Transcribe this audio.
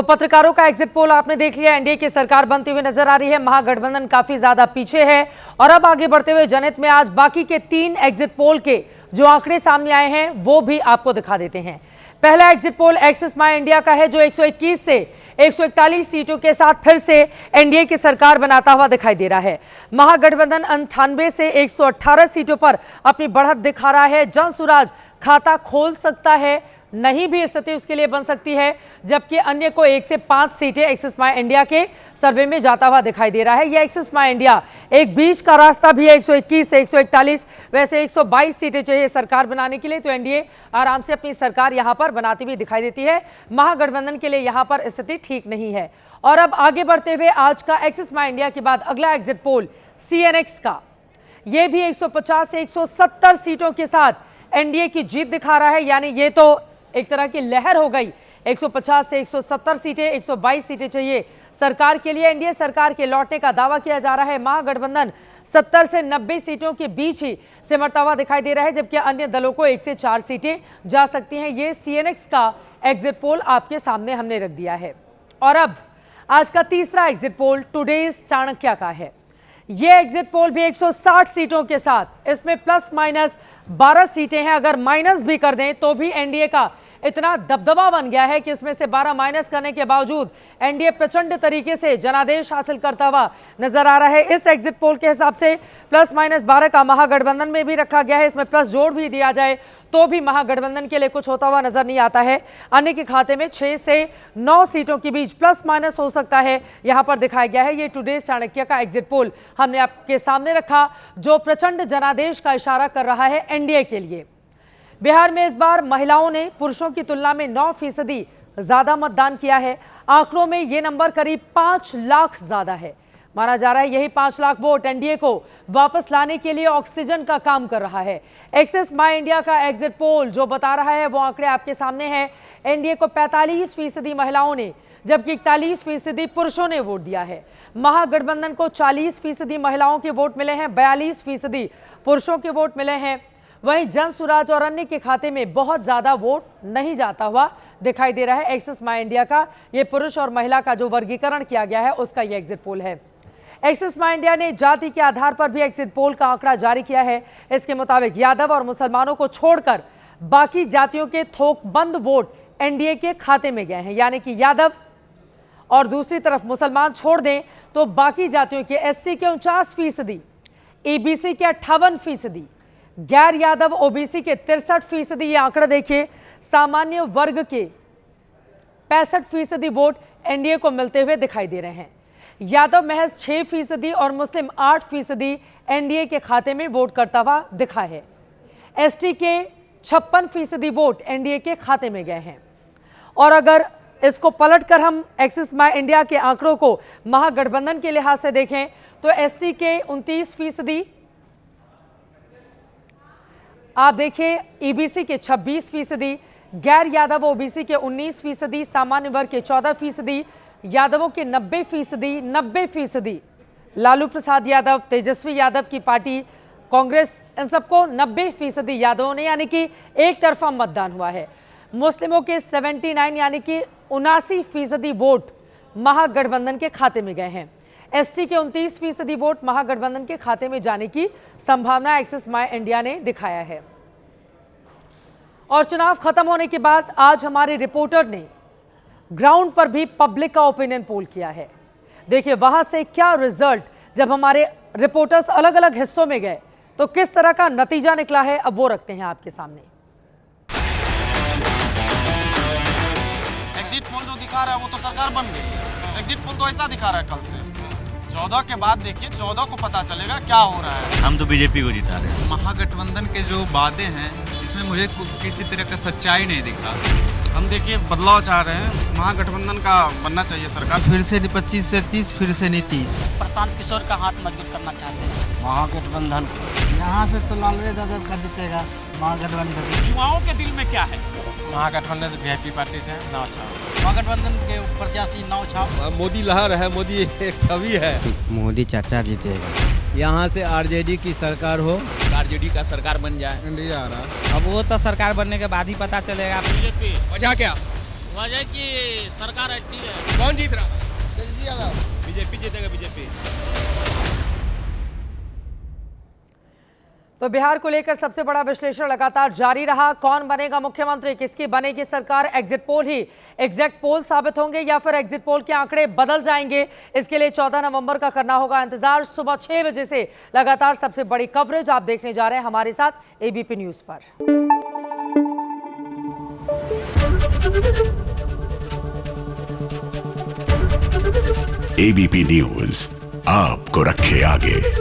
तो पत्रकारों का एग्जिट पोल आपने देख लिया। एनडीए की सरकार बनती हुई नजर आ रही है, महागठबंधन काफी ज्यादा पीछे है। और अब आगे बढ़ते हुए जनहित में आज बाकी के 3 एग्जिट पोल के जो आंकड़े सामने आए हैं वो भी आपको दिखा देते हैं। पहला एग्जिट पोल एक्सिस माई इंडिया का है, जो 121 से 141 सीटों के साथ फिर से एनडीए की सरकार बनाता हुआ दिखाई दे रहा है। महागठबंधन 98 से 118 सीटों पर अपनी बढ़त दिखा रहा है। जनसुराज खाता खोल सकता है, नहीं भी स्थिति उसके लिए बन सकती है, जबकि अन्य को 1 से 5 सीटें एक्सिस माई इंडिया के सर्वे में जाता हुआ दिखाई दे रहा है। यह एक्सिस माई इंडिया एक बीच का रास्ता भी है, 121 से 141, वैसे 122 सीटें चाहिए सरकार बनाने के लिए, तो एनडीए आराम से अपनी सरकार यहां पर बनाती हुई दिखाई देती है। महागठबंधन के लिए यहां पर स्थिति ठीक नहीं है। और अब आगे बढ़ते हुए आज का एक्सिस माई इंडिया के बाद अगला एग्जिट पोल सीएनएक्स का, यह भी 150 से 170 सीटों के साथ एनडीए की जीत दिखा रहा है। यानी ये तो एक तरह की लहर हो गई। 150 से 170 सीटें, 122 सीटें चाहिए सरकार के लिए। एनडीए सरकार के लौटने का दावा किया जा रहा है। महागठबंधन 70 से 90 सीटों के बीच ही सिमटता हुआ दिखाई दे रहा है, जबकि अन्य दलों को 1 से 4 सीटें जा सकती हैं। ये सीएनएक्स का एग्जिट पोल आपके सामने हमने रख दिया है। और अब आज का तीसरा एग्जिट पोल टुडेज चाणक्य का है। यह एग्जिट पोल भी 160 सीटों के साथ, इसमें प्लस माइनस 12 सीटें हैं। अगर माइनस भी कर दें तो भी एनडीए का इतना दबदबा बन गया है कि इसमें से 12 माइनस करने के बावजूद एनडीए प्रचंड तरीके से जनादेश हासिल करता हुआ नजर आ रहा है। इस एग्जिट पोल के हिसाब से प्लस माइनस 12 का महागठबंधन में भी रखा गया है। इसमें प्लस जोड़ भी दिया जाए तो भी महागठबंधन के लिए कुछ होता हुआ नजर नहीं आता है। अन्य के खाते में 6 से 9 सीटों के बीच प्लस माइनस हो सकता है, यहां पर दिखाया गया है। ये टुडेज चाणक्य का एग्जिट पोल हमने आपके सामने रखा, जो प्रचंड जनादेश का इशारा कर रहा है एनडीए के लिए। बिहार में इस बार महिलाओं ने पुरुषों की तुलना में 9% ज्यादा मतदान किया है। आंकड़ों में यह नंबर करीब 5 लाख ज्यादा है। माना जा रहा है यही 5 लाख वोट एनडीए को वापस लाने के लिए ऑक्सीजन का काम कर रहा है। एक्सिस माई इंडिया का एग्जिट पोल जो बता रहा है वो आंकड़े आपके सामने हैं। एनडीए को 45% महिलाओं ने, जबकि 41% पुरुषों ने वोट दिया है। महागठबंधन को 40% महिलाओं के वोट मिले हैं, 42% पुरुषों के वोट मिले हैं। वहीं जनसुराज और अन्य के खाते में बहुत ज्यादा वोट नहीं जाता हुआ दिखाई दे रहा है। एक्सिस माई इंडिया का ये पुरुष और महिला का जो वर्गीकरण किया गया है उसका ये एग्जिट पोल है। एक्सिस माई इंडिया ने जाति के आधार पर भी एग्जिट पोल का आंकड़ा जारी किया है। इसके मुताबिक यादव और मुसलमानों को छोड़कर बाकी जातियों के थोकबंद वोट एनडीए के खाते में गए हैं। यानी कि यादव और दूसरी तरफ मुसलमान छोड़ दें तो बाकी जातियों के एससी के 49%, ईबीसी के 58%, गैर यादव ओबीसी के 63%, ये आंकड़ा देखिए, सामान्य वर्ग के 65% वोट एनडीए को मिलते हुए दिखाई दे रहे हैं। यादव महज 6% और मुस्लिम 8% एनडीए के खाते में वोट करता हुआ दिखा है। एसटी के 56% वोट एनडीए के खाते में गए हैं। और अगर इसको पलटकर हम एक्सिस माई इंडिया के आंकड़ों को महागठबंधन के लिहाज से देखें तो एससी के 29%, आप देखिए ईबीसी के 26%, गैर यादव ओबीसी के 19%, सामान्य वर्ग के 14%, यादवों के 90%, लालू प्रसाद यादव, तेजस्वी यादव की पार्टी कांग्रेस, इन सबको 90% यादवों ने, यानी कि एक तरफा मतदान हुआ है। मुस्लिमों के 79 यानी कि 79% वोट महागठबंधन के खाते में गए हैं। एसटी के 29% वोट महागठबंधन के खाते में जाने की संभावना एक्सिस माई इंडिया ने दिखाया है। और चुनाव खत्म होने के बाद आज हमारे रिपोर्टर ने ग्राउंड पर भी पब्लिक का ओपिनियन पोल किया है। देखिए वहां से क्या रिजल्ट, जब हमारे रिपोर्टर्स अलग अलग हिस्सों में गए तो किस तरह का नतीजा निकला है, अब वो रखते हैं आपके सामने। एग्जिट पोल जो दिखा रहा है वो तो सरकार बन गई। एग्जिट पोल तो ऐसा दिखा रहा है कल से 14 के बाद देखिए, 14 को पता चलेगा क्या हो रहा है। हम तो बीजेपी को जिता रहे हैं। महागठबंधन के जो वादे हैं इसमें मुझे किसी तरह का सच्चाई नहीं दिखा। हम देखिए बदलाव चाह रहे हैं, महागठबंधन का बनना चाहिए सरकार। फिर से 25 से 30, फिर से 30। प्रशांत किशोर का हाथ मजबूत करना चाहते हैं महागठबंधन यहाँ से तो लालू यादव का जीतेगा महागठबंधन। युवाओं के दिल में क्या है? महागठबंधन से वीआईपी पार्टी से नाव छाप। महागठबंधन के प्रत्याशी नाव छाप। मोदी लहर है, मोदी एक छवि है। मोदी चाचा जीतेगा। यहाँ से आरजेडी की सरकार हो, आरजेडी का सरकार बन जाए। इंडिया आ रहा। अब वो तो सरकार बनने के बाद ही पता चलेगा। बीजेपी वजह क्या? वजह की सरकार अच्छी है। कौन जीत रहा? तेजस्वी यादव। बीजेपी जीतेगा, बीजेपी। तो बिहार को लेकर सबसे बड़ा विश्लेषण लगातार जारी रहा। कौन बनेगा मुख्यमंत्री, किसकी बनेगी सरकार, एग्जिट पोल ही एग्जैक्ट पोल साबित होंगे या फिर एग्जिट पोल के आंकड़े बदल जाएंगे? इसके लिए 14 नवंबर का करना होगा इंतजार। सुबह 6 बजे से लगातार सबसे बड़ी कवरेज आप देखने जा रहे हैं हमारे साथ एबीपी न्यूज पर। एबीपी न्यूज आपको रखे आगे।